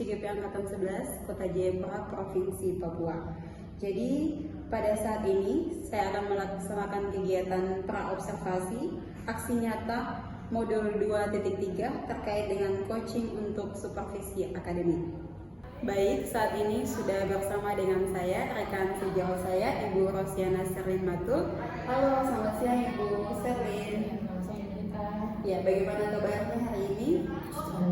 CGP Angkatan 11, Kota Jayapura, Provinsi Papua. Jadi, pada saat ini saya akan melaksanakan kegiatan praobservasi aksi nyata modul 2.3 terkait dengan coaching untuk supervisi akademik. Baik, saat ini sudah bersama dengan saya, rekan sejauh saya, Ibu Rosiana Serlin Matul. Halo, selamat siang Ibu Serlin. Ya, bagaimana kabarnya hari ini?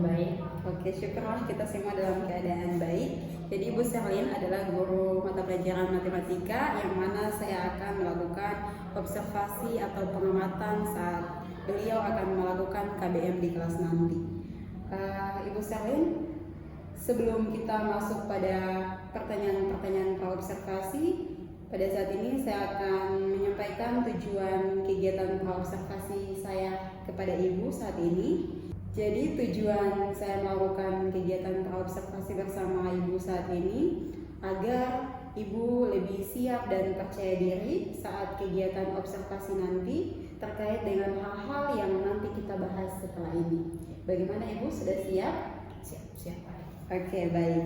Baik. Oke, syukurlah kita semua dalam keadaan baik. Jadi Ibu Serlin adalah guru mata pelajaran matematika yang mana saya akan melakukan observasi atau pengamatan saat beliau akan melakukan KBM di kelas nanti. Ibu Serlin, sebelum kita masuk pada pertanyaan-pertanyaan praobservasi, pada saat ini saya akan menyampaikan tujuan kegiatan praobservasi saya kepada Ibu saat ini. Jadi tujuan saya melakukan kegiatan praobservasi bersama Ibu saat ini agar Ibu lebih siap dan percaya diri saat kegiatan observasi nanti terkait dengan hal-hal yang nanti kita bahas setelah ini. Bagaimana Ibu, sudah siap? Siap. Oke, baik.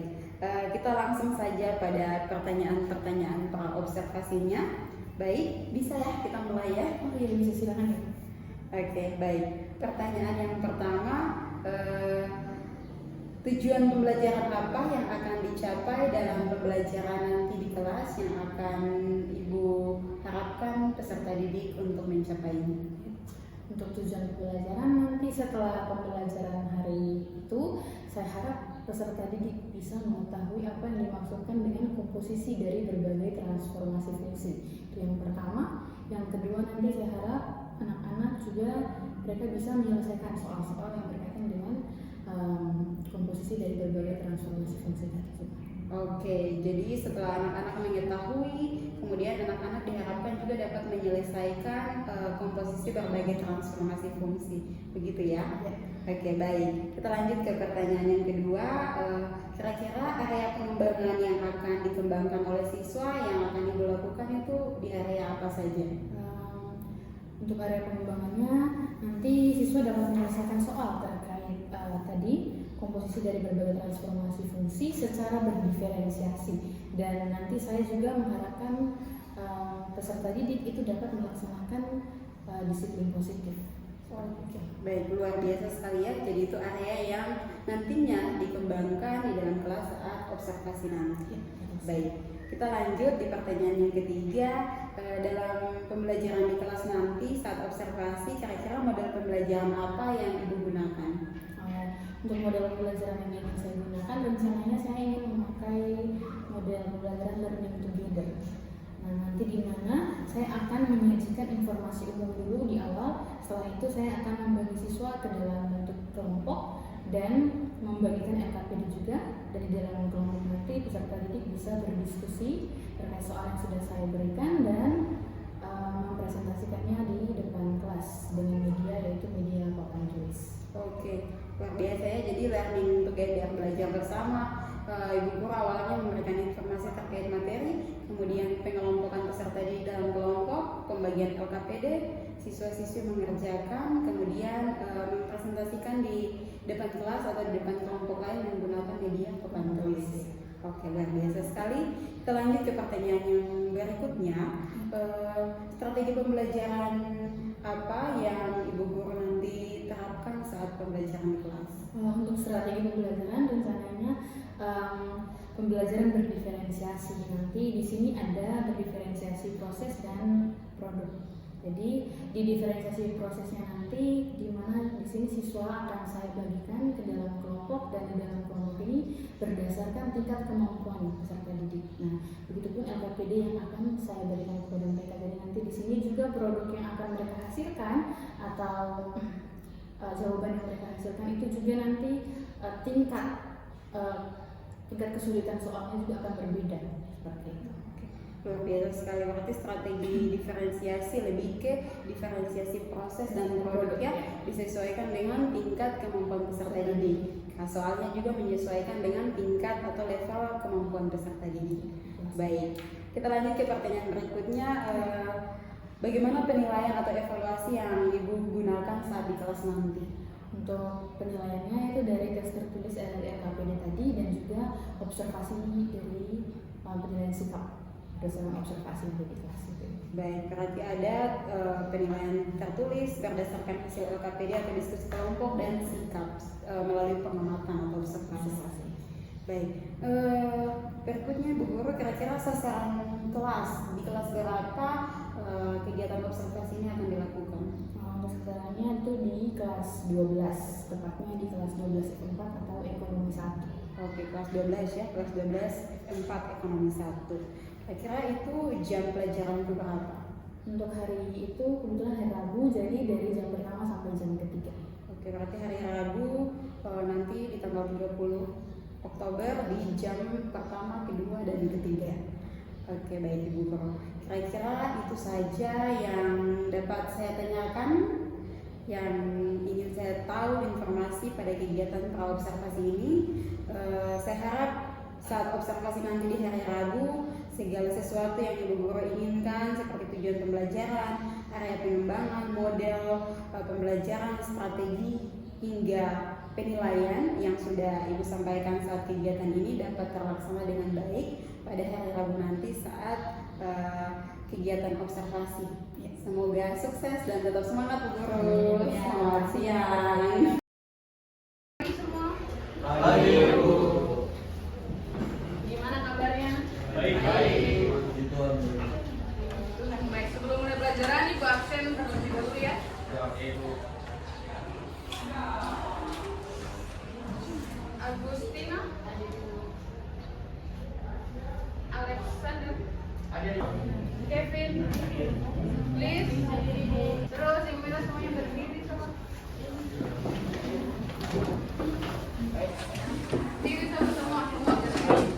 Kita langsung saja pada pertanyaan-pertanyaan praobservasinya. Baik, bisa ya kita mulai ya? Oh iya, bisa, silakan ya. Oke, baik. Pertanyaan yang pertama, tujuan pembelajaran apa yang akan dicapai dalam pembelajaran nanti di kelas yang akan Ibu harapkan peserta didik untuk mencapainya? Untuk tujuan pembelajaran nanti setelah pembelajaran hari itu, saya harap peserta didik bisa mengetahui apa yang dimaksudkan dengan komposisi dari berbagai transformasi fungsi. Itu yang pertama. Yang kedua, nanti saya harap anak-anak juga mereka bisa menyelesaikan soal-soal yang berkaitan dengan komposisi dari berbagai transformasi fungsi tadi. Oke, jadi setelah anak-anak mengetahui, kemudian anak-anak diharapkan juga dapat menyelesaikan komposisi berbagai transformasi fungsi, begitu ya? Ya. Oke, baik. Kita lanjut ke pertanyaan yang kedua. Kira-kira area pengembangan yang akan dikembangkan oleh siswa yang akan Ibu lakukan itu di area apa saja? Untuk area pengembangannya, nanti siswa dapat menyelesaikan soal terkait tadi komposisi dari berbagai transformasi fungsi secara berdiferensiasi, dan nanti saya juga mengharapkan peserta didik itu dapat melaksanakan disiplin positif. Oke, baik, luar biasa sekali ya. Jadi itu area yang nantinya dikembangkan di dalam kelas saat observasi nanti. Baik, kita lanjut di pertanyaan yang ketiga. Dalam pembelajaran di kelas nanti saat observasi, kira-kira model pembelajaran apa yang Ibu gunakan? Untuk model pembelajaran yang ingin saya gunakan, rencananya saya ingin memakai model pembelajaran learning together. Nah, nanti di mana saya akan menyajikan informasi umum dulu di awal. Setelah itu saya akan membagi siswa ke dalam bentuk kelompok dan membagikan LKPD juga. Dan di dalam kelompok nanti peserta didik bisa berdiskusi terkait soal yang sudah saya berikan dan mempresentasikannya di depan kelas dengan media, yaitu media papan tulis. Oke, luar biasa ya. Jadi learning together, belajar bersama. Ibu guru awalnya memberikan informasi terkait materi, kemudian pengelompokan peserta di dalam kelompok, pembagian LKPD, siswa-siswi mengerjakan, kemudian mempresentasikan di depan kelas atau di depan kelompok lain menggunakan media papan tulis. Oke, luar biasa sekali. Kita lanjut ke pertanyaan yang berikutnya. Strategi pembelajaran apa yang Ibu guru nanti terapkan saat pembelajaran di kelas? Untuk strategi pembelajaran rencananya pembelajaran berdiferensiasi. Nanti di sini ada berdiferensiasi proses dan produk. Jadi di diferensiasi prosesnya nanti di mana di sini siswa akan saya bagikan ke dalam kelompok, dan di dalam kelompok ini berdasarkan tingkat kemampuan peserta didik. Nah, begitupun LKPD yang akan saya berikan kepada mereka. Jadi nanti di sini juga produk yang akan mereka hasilkan atau jawaban yang mereka hasilkan itu juga nanti tingkat kesulitan soalnya juga akan berbeda seperti itu. Luar biasa sekali, berarti strategi diferensiasi lebih ke diferensiasi proses dan produknya disesuaikan dengan tingkat kemampuan peserta didik. Nah, soalnya juga menyesuaikan dengan tingkat atau level kemampuan peserta didik. Baik, kita lanjut ke pertanyaan berikutnya. Bagaimana penilaian atau evaluasi yang Ibu gunakan saat di kelas nanti? Untuk penilaiannya itu dari tes tertulis LKPD tadi dan juga observasi dari penilaian sikap berdasarkan observasi yang di kelas itu. Baik, berarti ada penilaian tertulis berdasarkan hasil LKPD atau diskusi kelompok dan sikap melalui pengamatan atau observasi. Baik, berikutnya Bu Guru, kira-kira sasaran kelas di kelas berapa kegiatan observasi ini akan dilakukan? Sasarannya itu di kelas 12, tepatnya di kelas 12 F4 atau ekonomi 1. Oke, kelas 12 ya, kelas 12 F4 ekonomi 1. Kira-kira itu jam pelajaran berapa? Untuk hari itu kebetulan hari Rabu, jadi dari jam pertama sampai jam ketiga. Oke, berarti hari Rabu nanti di tanggal 30 Oktober di jam pertama, kedua, dan ketiga. Oke, baik Ibu Guru. Kira-kira itu saja yang dapat saya tanyakan, yang ingin saya tahu informasi pada kegiatan praobservasi ini. Saya harap saat observasi nanti di hari Rabu, segala sesuatu yang Ibu Guru inginkan seperti tujuan pembelajaran, area pengembangan, model pembelajaran, strategi, hingga penilaian yang sudah Ibu sampaikan saat kegiatan ini dapat terlaksana dengan baik pada hari Rabu nanti saat kegiatan observasi. Semoga sukses dan tetap semangat Bu Guru. Selamat siang. Pagi Bu. Gimana kabarnya? Baik. Baik, sebelum mulai pelajaran Ibu absen terlebih dahulu ya. Ibu. Agustina, Alexander, Kevin, Liz, terus Ibu minta semuanya berdiri sama. Diri sama-sama semua berdiri.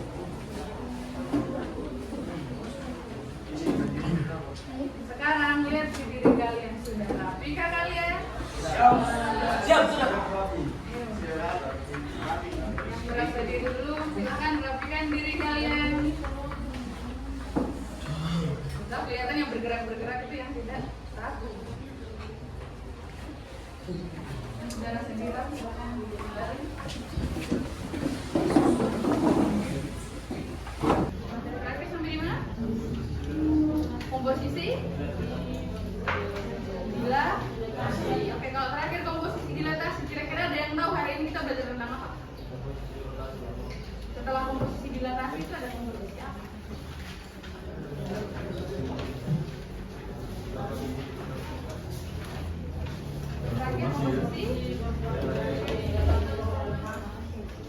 Sekarang lihat di diri kalian sudah rapi kah kalian? Siap sudah. Yang berasa diri dulu, silakan rapikan diri kalian. Kita kelihatan yang bergerak-bergerak itu yang tidak rapi. Yang sudah rasa diri rapi, silakan dihindari. Rapi sampai di mana? Komposisi? Dilatasi. Oke, kalau terakhir komposisi dilatasi, kira-kira ada yang tahu hari ini kita belajar tentang apa? Setelah komposisi dilatasi itu ada komposisi apa? Terakhir komposisi.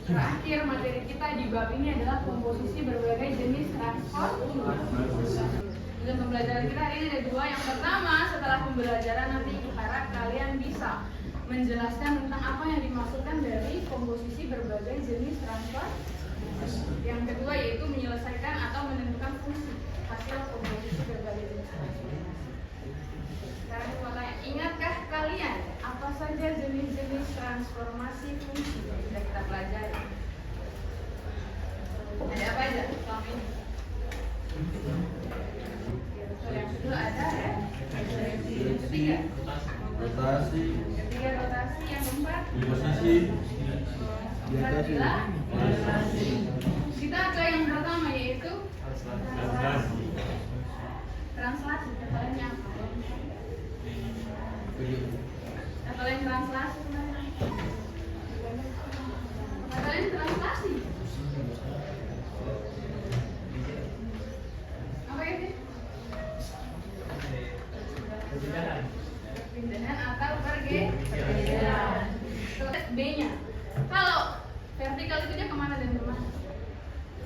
Terakhir materi kita di bab ini adalah komposisi berbagai jenis transport. Dalam pembelajaran kita hari ini ada dua. Yang pertama, setelah pembelajaran nanti harap kalian bisa menjelaskan tentang apa yang dimaksudkan dari komposisi berbagai jenis transport. Yang kedua yaitu menyelesaikan atau menentukan fungsi hasil komposisi berbagai jenis transport. Sekarang saya mau tanya, ingatkah kalian apa saja jenis-jenis transformasi fungsi yang sudah kita pelajari? Ada apa aja selama ini? Yang kedua ada ya? Yang ketiga? Rotasi. Ketiga rotasi, yang keempat? Posisi. Translasi. Kita ke yang pertama yaitu translasi. Katanya apa? Kalian translasi sebenarnya? Kalian translasi? Apa itu? Perpindahan atau pergeseran. Terus B-nya. Kalau vertikal itu dia kemana dan kemana?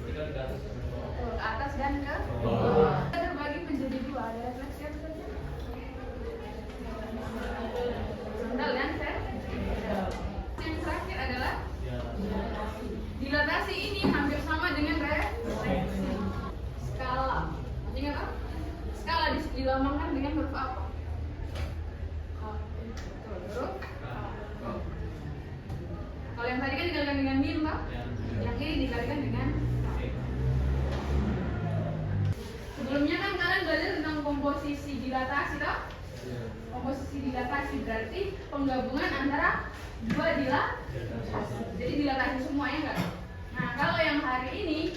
Ke atas dan ke bawah. Kita terbagi menjadi dua. Ada refleksi apa saja? Horizontal dan vertikal. Yang terakhir adalah dilatasi. Ini hampir sama dengan refleksi. Skala. Masih ingat apa? Skala dilambangkan dengan huruf apa? Huruf. Kalau yang tadi kan dikalikan dengan min, Pak. Yang ini dikalikan dengan sebelumnya kan kalian belajar tentang komposisi dilatasi, toh? Komposisi dilatasi berarti penggabungan antara dua dilatasi. Jadi dilatasi semuanya enggak? Nah, kalau yang hari ini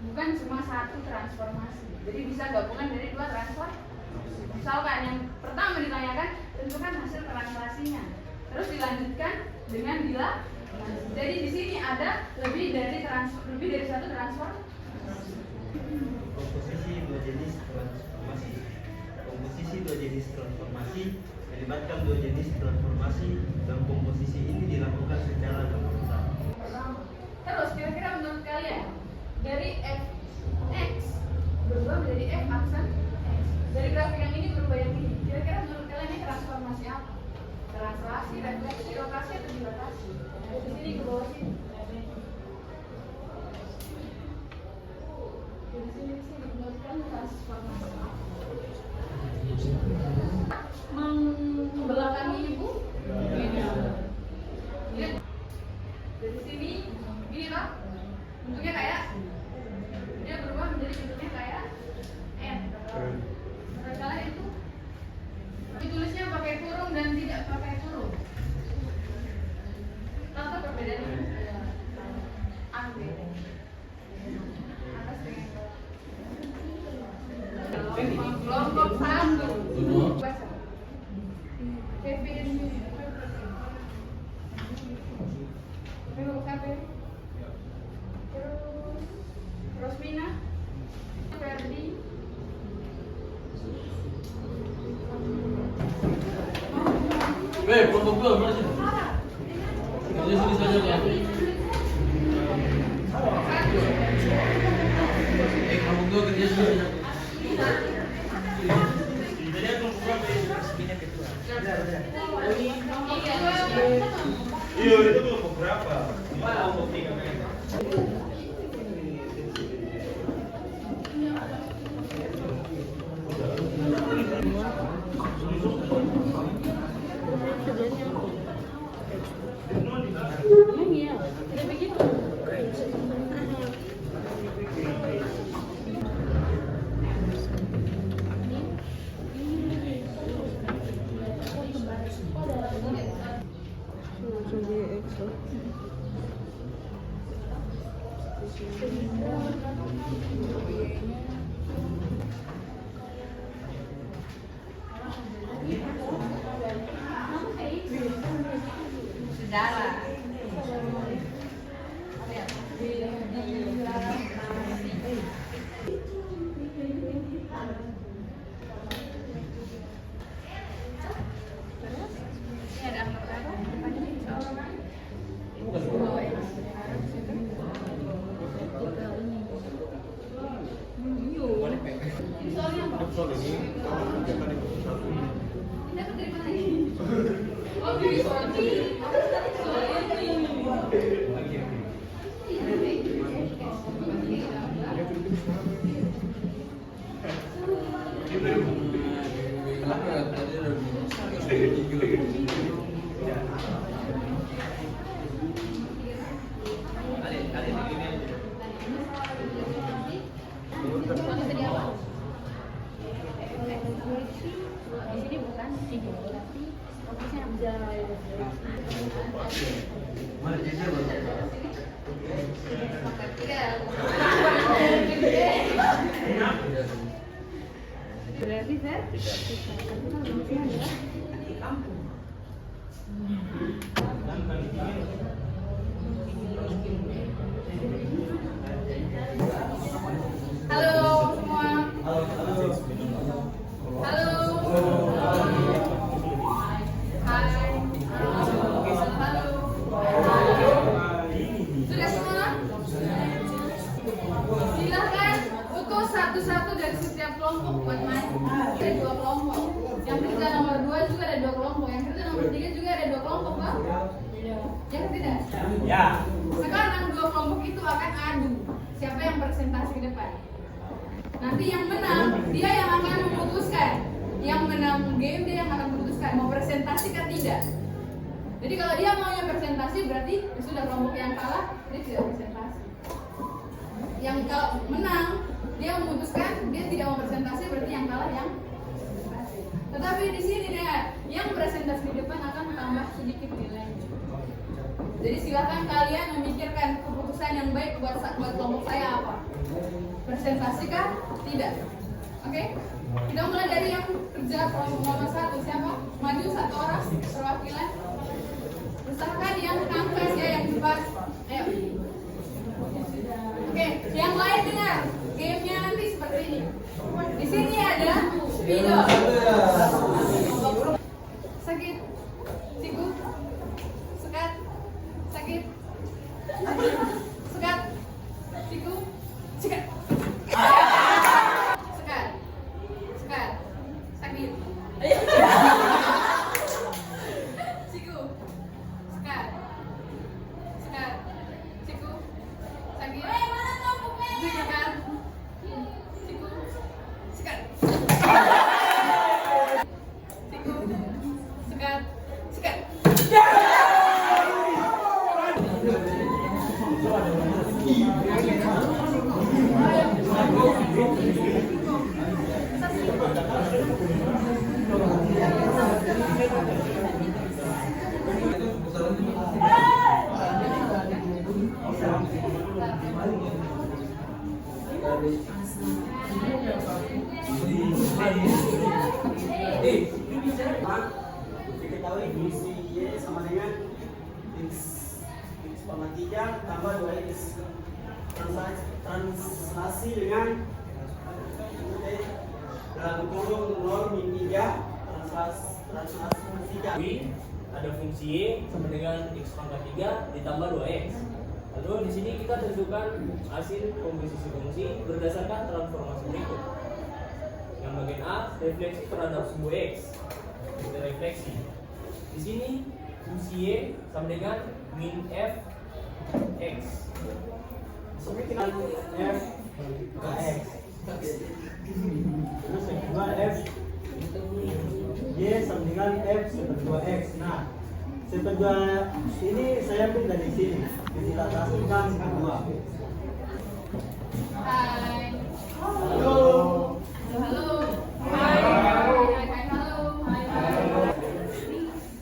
bukan cuma satu transformasi. Jadi bisa gabungan dari dua transformasi. Misalkan yang pertama ditanyakan, tentukan hasil translasinya. Terus dilanjutkan dengan jadi di sini ada lebih dari satu transformasi. Komposisi dua jenis transformasi. Komposisi dua jenis transformasi melibatkan dua jenis transformasi dan komposisi ini dilakukan secara berputar. Terus kira-kira menurut kalian dari fx berubah menjadi f aksen x. Dari grafik yang ini berubah yang ini. Kira-kira menurut kalian ini transformasi apa? Translasi, refleksi, rotasi atau dilatasi? Di sini ke bawah sini. Di sini menurutkan transformasi. Membelakangi ibu? Lihat. Dari sini, gini loh. Bentuknya kayak dia berubah menjadi bentuknya kayak M. Menurut kalian itu? Ditulisnya pakai kurung dan tidak pakai kurung. Tahu perbedaannya? Ambil. Atas dengan bawah. Kelompok satu. Baca. Kevin. Terus Rosmina, Ferdi, kelompok dua mana sih? Kerja sini saja ya. Kelompok dua kerja sini saja. Iya, itu kelompok berapa? Kelompok 3. sejarah. Ini ada angka berapa? Berarti Fer, halo semua. Halo. Hai. Halo. Sudah semua? Silakan utus satu-satu dari setiap kelompok buat main. Ada 2 kelompok. Yang kerja nomor 2 juga ada 2 kelompok. Yang kerja nomor 3 juga ada 2 kelompok, Pak? Ya tidak? Ya. Sekarang 2 kelompok itu akan adu. Siapa yang presentasi ke depan? Nanti yang menang, dia yang akan memutuskan. Yang menang game dia yang akan memutuskan mau presentasi kan tidak. Jadi kalau dia maunya presentasi berarti sudah kelompok yang kalah dia tidak presentasi. Yang kalau menang dia memutuskan dia tidak mau presentasi berarti yang kalah yang presentasi. Tetapi di sini deh yang presentasi di depan akan tambah sedikit nilainya. Jadi silakan kalian memikirkan keputusan yang baik buat kelompok apa? Presentasi kah? Tidak. Oke? Kita mulai dari yang kerja kelompok nomor 1. Siapa? Maju satu orang perwakilan. Usahakan yang kanvas ya, yang cepat. Ayo. Oke, yang lain dengar. Gamenya nanti seperti ini. Di sini ada spidol. Sakit. Siku. Sekat. Sakit. Sekat. Siku. Sekat. Sekat. Sekat. Sakit. Siku. Sekat. Sekat. Siku. Sakit. Sekat. Siku. Sekat. Siku. Sekat. Sekat. Diketahui fungsi Y sama dengan X sama 3 tambah 2X. Translasi dengan dalam kurung 0 min 3 translasi 3. Ada fungsi Y sama dengan X pangkat 3 ditambah 2X. Lalu di sini kita tentukan hasil komposisi fungsi berdasarkan transformasi berikut. Yang bagian A, refleksi terhadap sumbu X. Kita refleksi. Di sini fungsi Y sama dengan min F X. Sampai kita F X. Terus yang kedua F Y sama dengan F seper 2X. Nah, seper 2 ini saya ambil dari sini. Kita taskan kedua. Hai. Halo. Halo. Hai. Hai. Halo. Hai.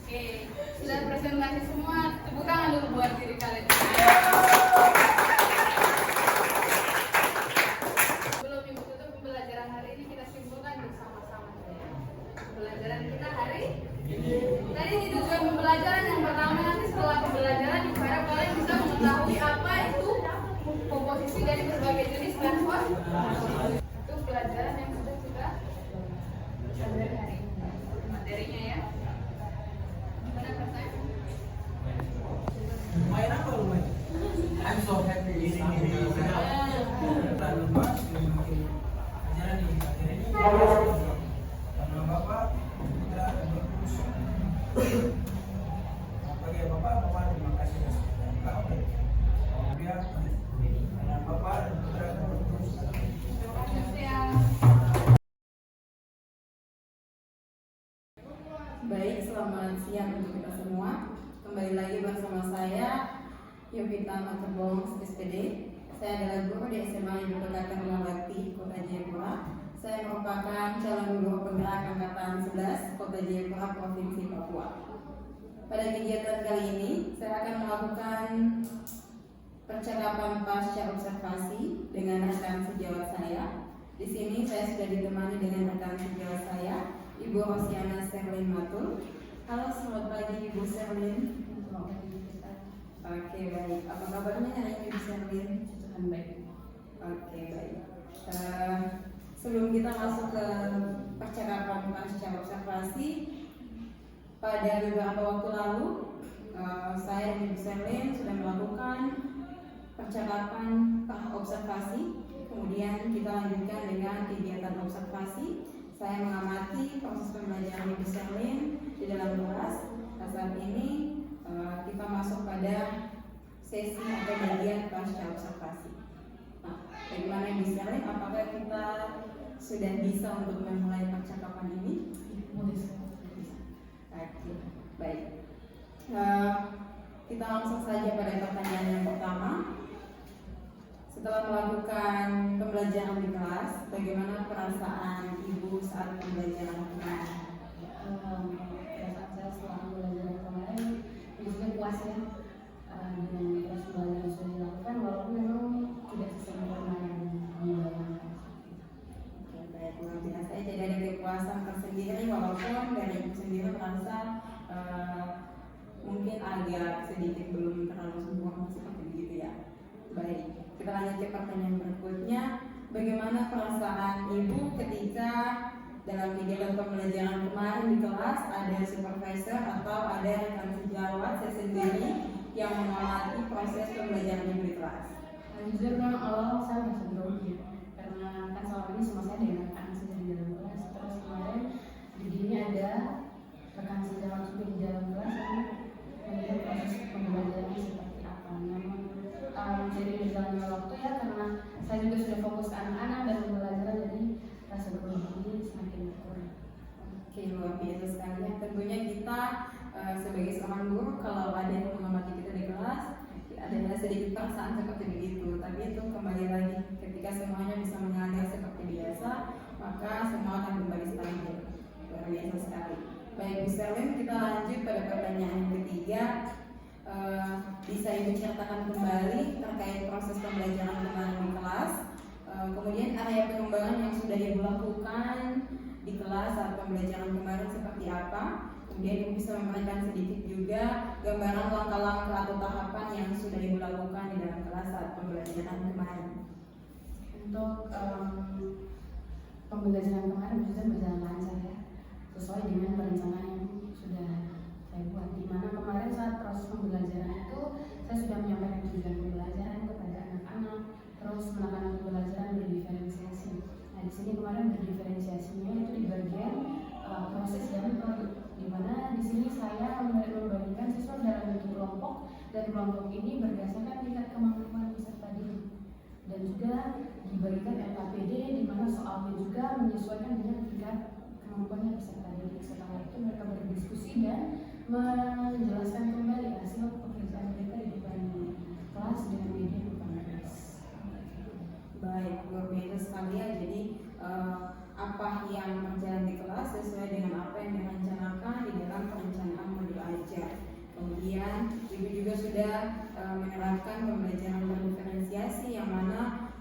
Oke, sudah presentasi semua. Tepuk tangan dulu buat diri kalian. Sebelum ibu tutup pembelajaran hari ini, kita simpulkan bersama-sama. Pembelajaran kita hari ini. Tadi di tujuan pembelajaran yang pertama, nanti setelah pembelajaran ibu harap kalian bisa mengetahui apa itu komposisi dari berbagai jenis transport. Itu pelajaran yang sudah kita pelajari hari ini. Materinya ya. Gimana pertanyaan? Main apa lu main? I'm so happy ini. Lalu Pak, ajaran nih, materi ini. Karena Bapak Putra dan Bagus. Bagi Bapak terima kasih sudah tahu. Kemudian karena Bapak dan Putra dan Bagus. Terima kasih ya. Baik, selamat siang untuk kita semua. Kembali lagi bersama saya Yovita Materbong, SPD. Saya adalah guru di SMA Ibu Pekatan Rumahbakti, Kota Jayapura. Saya merupakan calon guru penggerak angkatan 11 Kota Jayapura, Provinsi Papua. Pada kegiatan kali ini, saya akan melakukan percakapan pasca observasi dengan rekan sejawat saya. Di sini saya sudah ditemani dengan rekan sejawat saya, Ibu Rosiana Sterlin Matul. Halo, selamat pagi Ibu Sterlin. Oke, baik. Apa kabarnya hari ini Ibu Sterlin? Baik. Oke, baik. Sebelum kita masuk ke percakapan pasca observasi, pada beberapa waktu lalu saya dan Ibu Sterlin sudah melakukan percakapan observasi. Kemudian kita lanjutkan dengan kegiatan observasi. Saya mengamati proses pembelajaran Ibu Sterlin di dalam kelas. Saat ini kita masuk pada sesi atau bagian pasca observasi. Nah, bagaimana Ibu Sterlin? Apakah kita sudah bisa untuk memulai percakapan ini? Oke, baik. Kita langsung saja pada pertanyaan yang pertama. Setelah melakukan pembelajaran di kelas, bagaimana perasaan Ibu saat pembelajaran kemarin? Perasaan saya setelah pembelajaran kemarin justru puas ya dengan proses pembelajaran yang sudah dilakukan, walaupun memang tidak sesempurna kita lanjut ke pertanyaan berikutnya. Bagaimana perasaan ibu ketika dalam kegiatan pembelajaran kemarin di kelas ada supervisor atau ada rekan sejawat saya sendiri yang mengamati proses pembelajaran ibu di kelas? Jujur memang awal saya merasa grogi karena kan selama ini semua saya dengan rekan sendiri di dalam kelas. Terus kemarin di sini ada rekan sejawat juga di dalam kelas yang melihat proses pembelajaran seperti apa. Namun jadi berjalannya waktu ya, karena saya juga sudah fokus ke anak-anak dan pembelajaran, jadi rasa grogi semakin berkurang. Oke, luar biasa sekali ya. Tentunya kita sebagai seorang guru kalau ada yang mengamati kita di kelas ada sedikit perasaan seperti begitu, tapi itu kembali lagi ketika semuanya bisa mengalir seperti biasa maka semua akan kembali stabil. Luar biasa sekali. Baik Bu Serlin, kita lanjut pada pertanyaan yang ketiga. Bisa Ibu ceritakan kembali terkait proses pembelajaran kemarin di kelas, kemudian area pengembangan yang sudah Ibu lakukan di kelas saat pembelajaran kemarin seperti apa. Kemudian Ibu bisa memberikan sedikit juga gambaran langkah-langkah atau tahapan yang sudah Ibu lakukan di dalam kelas saat pembelajaran kemarin. Untuk pembelajaran kemarin juga berjalan lancar ya, sesuai dengan perencanaan yang sudah saya buat. Di mana kemarin saat proses pembelajaran itu saya sudah menyampaikan tujuan pembelajaran kepada anak-anak, terus menekankan pembelajaran berdiferensiasi. Nah di sini kemarin berdiferensiasinya itu di bagian proses dan produk, di mana di sini saya membagikan siswa dalam bentuk kelompok dan kelompok ini berdasarkan tingkat kemampuan peserta didik, dan juga diberikan LKPD di mana soalnya juga menyesuaikan dengan tingkat kemampuannya peserta didik. Setelah itu mereka berdiskusi dan menjelaskan kembali hasil pekerjaan mereka di depan kelas dengan media konferensi. Baik, luar biasa sekali ya. Jadi apa yang berjalan di kelas sesuai dengan apa yang direncanakan di dalam perencanaan modul ajar. Kemudian Ibu juga sudah menerapkan pembelajaran berdiferensiasi yang mana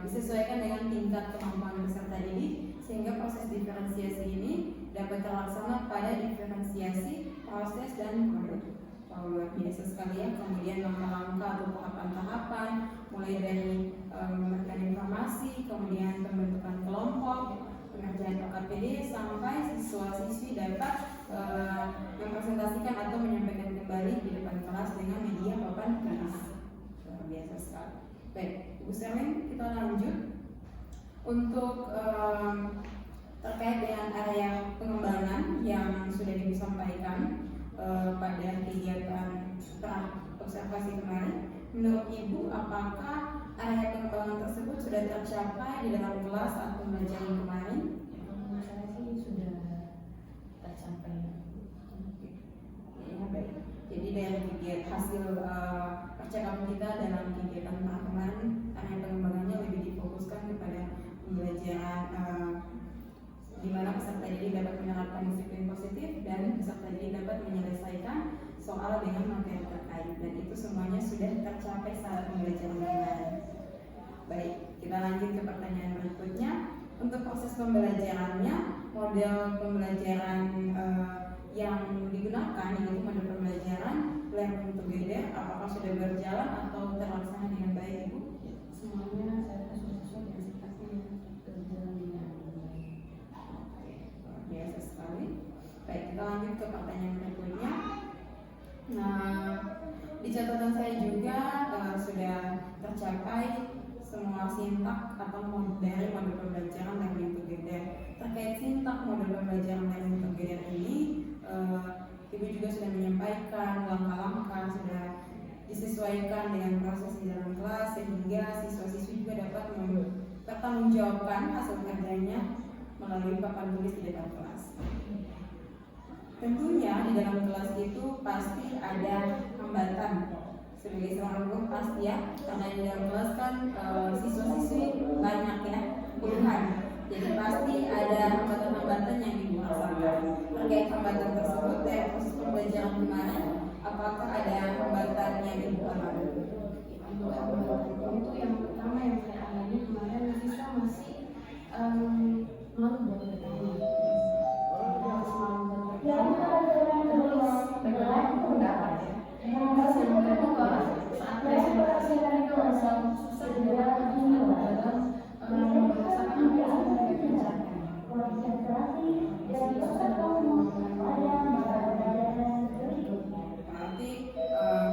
disesuaikan dengan tingkat kemampuan peserta didik, sehingga proses diferensiasi ini dapat terlaksana pada diferensiasi proses dan produk. Luar biasa sekali ya. Kemudian langkah-langkah atau tahapan-tahapan mulai dari memberikan informasi, kemudian pembentukan kelompok, pengerjaan LKPD, sampai siswa-siswi dapat mempresentasikan atau menyampaikan kembali di depan kelas dengan media papan tulis. Luar biasa sekali. Baik, Ibu Serlin, kita lanjut untuk terkait dengan area pengembangan yang sudah disampaikan pada kegiatan observasi kemarin. Menurut Ibu, apakah area pengembangan tersebut sudah tercapai di dalam kelas saat pembelajaran kemarin? Menurut saya sih sudah tercapai. Ya, baik. Jadi dari kegiatan hasil percakapan kita dalam kegiatan kemarin, area pengembangannya lebih difokuskan kepada pembelajaran di mana peserta didik dapat menerapkan disiplin positif dan peserta didik dapat menyelesaikan soal dengan materi terkait, dan itu semuanya sudah tercapai saat pembelajaran kemarin. Baik, kita lanjut ke pertanyaan berikutnya. Untuk proses pembelajarannya, model pembelajaran yang digunakan yaitu model pembelajaran learning together, apakah sudah berjalan atau terlaksana dengan baik, Ibu? Semuanya saya rasa sesuai dengan sifatnya berjalan dengan baik. Biasa sekali. Baik, kita lanjut ke pertanyaan berikutnya. Nah, di catatan saya juga sudah tercapai semua sintak atau dari model pembelajaran learning together. Terkait sintak model pembelajaran learning together ini, Ibu juga sudah menyampaikan langkah-langkah sudah disesuaikan dengan proses di dalam kelas, sehingga siswa-siswi juga dapat mempertanggungjawabkan hasil kerjanya melalui papan tulis di depan kelas. Tentunya di dalam kelas itu pasti ada hambatan. Sebagai seorang guru pasti ya, karena di dalam kelas kan siswa-siswi banyak ya, puluhan. Jadi pasti ada hambatan-hambatan yang dirasakan. Terkait hambatan tersebut dari proses pembelajaran kemarin, apakah ada hambatan yang Ibu alami? Untuk hambatan itu yang pertama yang saya alami kemarin, siswa masih malu buat bertanya. Masih malu buat bertanya. Terus bagaimana pendapat ya? Terus yang kedua, saat presentasi mereka masalah susah dalam membahasakan apa yang sudah mereka kerjakan. Jadi susah dalam Berarti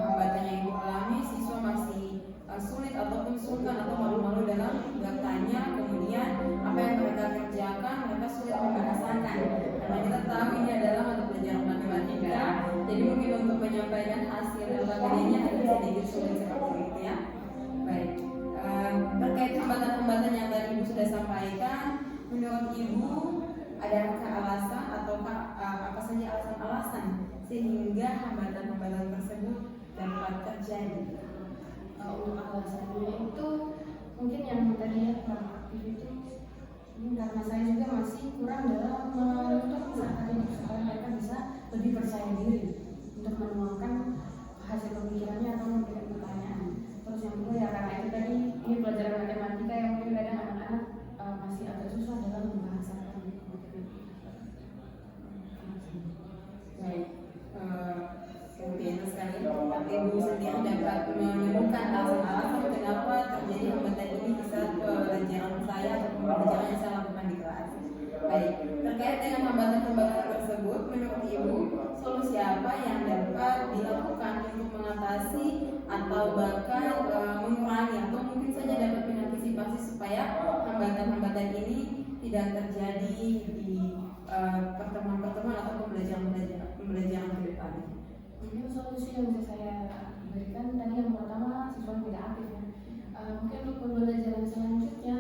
hambatan yang ibu alami siswa masih sulit ataupun sungkan atau malu-malu dalam bertanya, kemudian apa yang mereka kerjakan mereka sulit membahasakan. Karena kita tahu ini adalah mata pelajaran matematika, jadi mungkin untuk menyampaikan hasil LKPD-nya agak sedikit sulit seperti itu ya. Baik, terkait hambatan-hambatan yang tadi ibu sudah sampaikan, menurut ibu adakah alasan ataukah apa saja alasan-alasan sehingga hambatan-hambatan tersebut dapat terjadi? untuk alasannya itu mungkin yang tadi ya proaktif itu ini karena saya juga masih kurang dalam menuntut masyarakat itu supaya mereka bisa lebih percaya diri untuk menuangkan hasil pemikirannya atau memberikan pertanyaan. Terus yang kedua ya karena itu tadi ini pelajaran matematika yang mungkin kadang anak-anak masih agak susah dalam membahasakan. Baik, kemudian sekali ibu sendiri dapat menemukan alasan-alasan kenapa terjadi hambatan ini di saat pelajaran saya atau pembelajaran yang saya lakukan di kelas. Baik, terkait dengan hambatan-hambatan tersebut, menurut ibu solusi apa yang dapat dilakukan untuk mengatasi atau bahkan mengurangi atau mungkin saja dapat mengantisipasi supaya hambatan-hambatan ini tidak terjadi di pertemuan-pertemuan atau pembelajaran ke depan? Mungkin solusi yang bisa saya berikan tadi yang pertama siswa yang tidak aktif ya. Mungkin untuk pembelajaran selanjutnya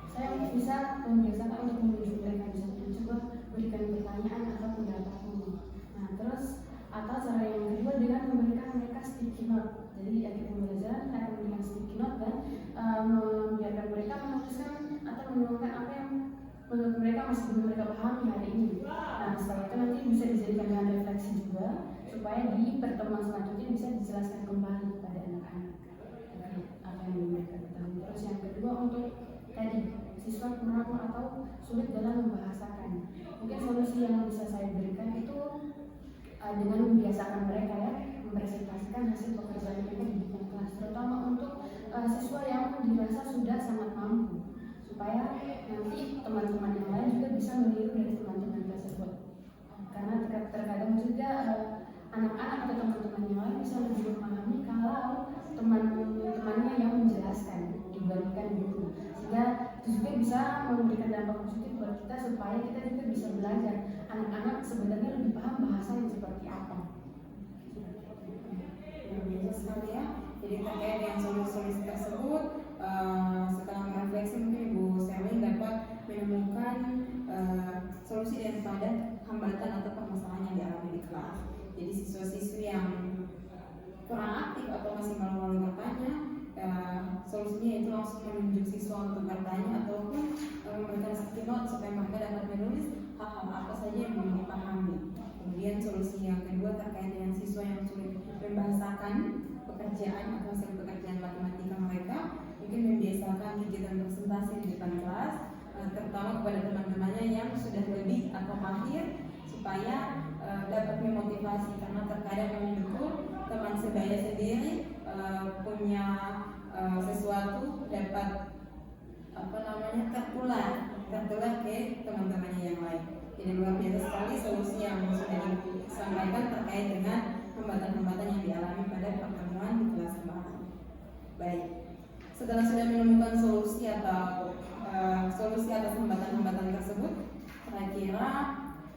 saya mungkin bisa membiasakan untuk menunjuk mereka bisa mencoba berikan pertanyaan atau pendapatmu. Nah terus atau cara yang kedua dengan memberikan mereka sticky note. Jadi akhir pembelajaran saya akan memberikan sticky note dan membiarkan mereka menuliskan atau menuangkan apa yang menurut mereka masih belum mereka pahami hari ini. Nah setelah itu nanti bisa dijadikan bahan refleksi juga supaya di pertemuan selanjutnya bisa dijelaskan kembali kepada anak-anak apa yang belum mereka ketahui. Terus yang kedua untuk tadi siswa kurang atau sulit dalam membahasakan. Mungkin solusi yang bisa saya berikan itu dengan membiasakan mereka ya mempresentasikan hasil pekerjaan mereka di depan kelas, terutama untuk siswa yang dirasa sudah sangat mampu, supaya nanti teman-teman yang lain juga bisa meniru dari teman-teman tersebut. Karena terkadang juga anak-anak atau teman-teman yang lain bisa lebih memahami kalau teman-temannya yang menjelaskan dibandingkan guru, sehingga itu juga bisa memberikan dampak positif buat kita supaya kita juga bisa belajar anak-anak sebenarnya lebih paham bahasa yang seperti apa. Biasa sekali ya. Jadi terkait dengan solusi tersebut, setelah merefleksi mungkin Ibu Selin dapat menemukan solusi daripada hambatan atau permasalahan yang dialami di kelas. Jadi siswa-siswi yang kurang aktif atau masih malu-malu bertanya, solusinya itu langsung menunjuk siswa untuk bertanya ataupun memberikan sticky note supaya mereka dapat menulis hal-hal apa saja yang belum dipahami. Kemudian solusi yang kedua terkait dengan siswa yang sulit membahasakan pekerjaan atau hasil pekerjaan matematika mereka, mungkin membiasakan kegiatan presentasi di depan kelas, terutama kepada teman-temannya yang sudah lebih atau mahir, supaya dapat memotivasi, karena terkadang memang betul teman sebaya sendiri punya sesuatu dapat tertular ke teman-temannya yang lain. Jadi luar biasa sekali solusi yang sudah disampaikan terkait dengan hambatan-hambatan yang dialami pada pertemuan di kelas kemarin. Baik, setelah sudah menemukan solusi atau solusi atas hambatan-hambatan tersebut, kira-kira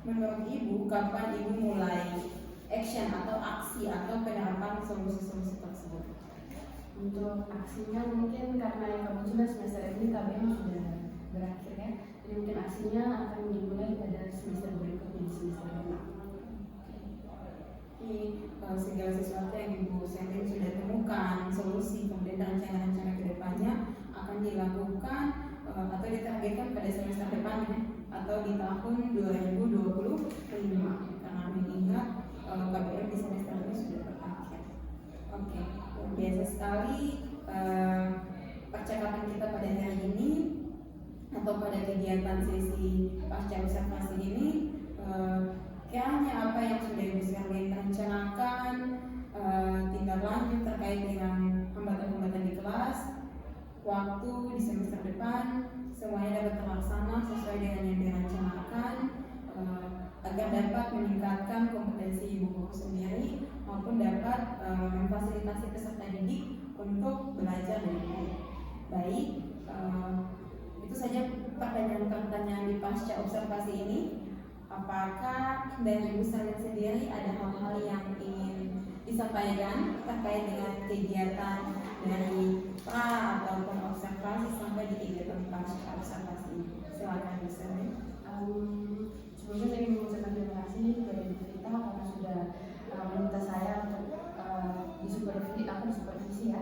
menurut Ibu kapan Ibu mulai action atau aksi atau penerapan solusi-solusi tersebut? Untuk aksinya mungkin karena yang kebetulan semester ini KBM sudah berakhir ya, jadi mungkin aksinya akan dimulai pada semester berikutnya di semester depan. Ini segala sesuatu yang Ibu Selin sudah temukan solusi, kemudian rencana-rencana kedepannya akan dilakukan atau ditargetkan pada semester depan ya, atau di tahun 2025, karena mengingat KBM di semester ini sudah berakhir. Oke, biasa sekali percakapan kita pada hari ini atau pada kegiatan sesi pasca observasi ini, kiranya apa yang sudah Ibu Selin rencanakan tindak lanjut terkait dengan hambatan-hambatan di kelas waktu di semester depan semuanya dapat terlaksana sesuai dengan yang direncanakan, agar dapat meningkatkan kompetensi ibu guru sendiri maupun dapat memfasilitasi peserta didik untuk belajar dengan baik. Baik, itu saja pertanyaan-pertanyaan di pasca observasi ini. Apakah dari Ibu Selin sendiri ada hal-hal yang ingin disampaikan terkait dengan kegiatan dari pra ataupun observasi sampai di kegiatan pasca observasi? Silakan Ibu Selin. Sebelumnya saya ingin mengucapkan terima kasih kepada Ibu Vita karena sudah meminta saya untuk disupervisi ya.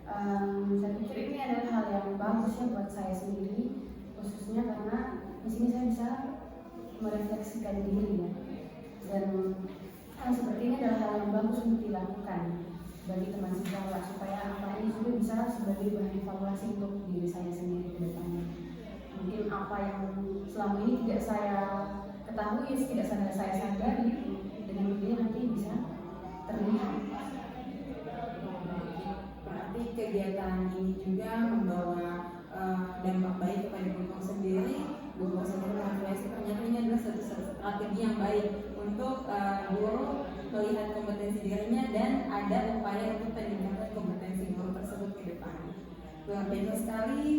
Saya pikir ini adalah hal yang bagus ya buat saya sendiri, khususnya karena di sini saya bisa merefleksikan diri ya. Dan hal seperti ini adalah hal yang bagus untuk dilakukan bagi teman sejawat supaya apa ini juga bisa sebagai bahan evaluasi untuk diri saya sendiri ke depannya. Mungkin apa yang selama ini tidak saya ketahui, tidak saya sadari, dengan begini nanti bisa terlihat. Berarti kegiatan ini juga membawa dampak baik kepada guru sendiri. Guru sendiri merefleksi ternyata ini adalah satu strategi yang baik untuk guru melihat kompetensi dirinya dan ada upaya untuk peningkatan kompetensi guru tersebut ke depan. Luar biasa sekali.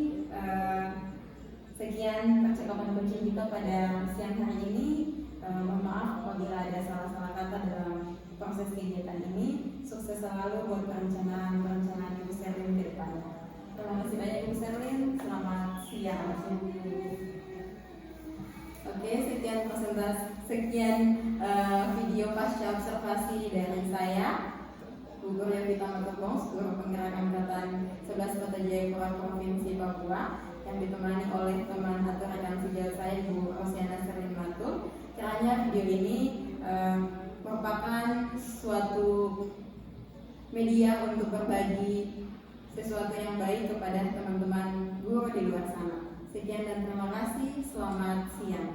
Sekian percakapan coaching kita pada siang hari ini. Mohon maaf apabila ada salah-salah kata dalam proses kegiatan ini. Sukses selalu buat perencanaan Ibu Selin ke depan. Terima kasih banyak Ibu Selin. Selamat siang. Oke, sekian video pasca observasi dari saya, Bu Guru Yovita Matubong, Guru Penggerak Angkatan 11 Kota Jayapura Provinsi Papua, yang ditemani oleh teman atau rekan sejauh saya Bu Rosiana Selin Matul. Kiranya video ini merupakan suatu media untuk berbagi sesuatu yang baik kepada teman-teman guru di luar sana. Sekian dan terima kasih. Selamat siang.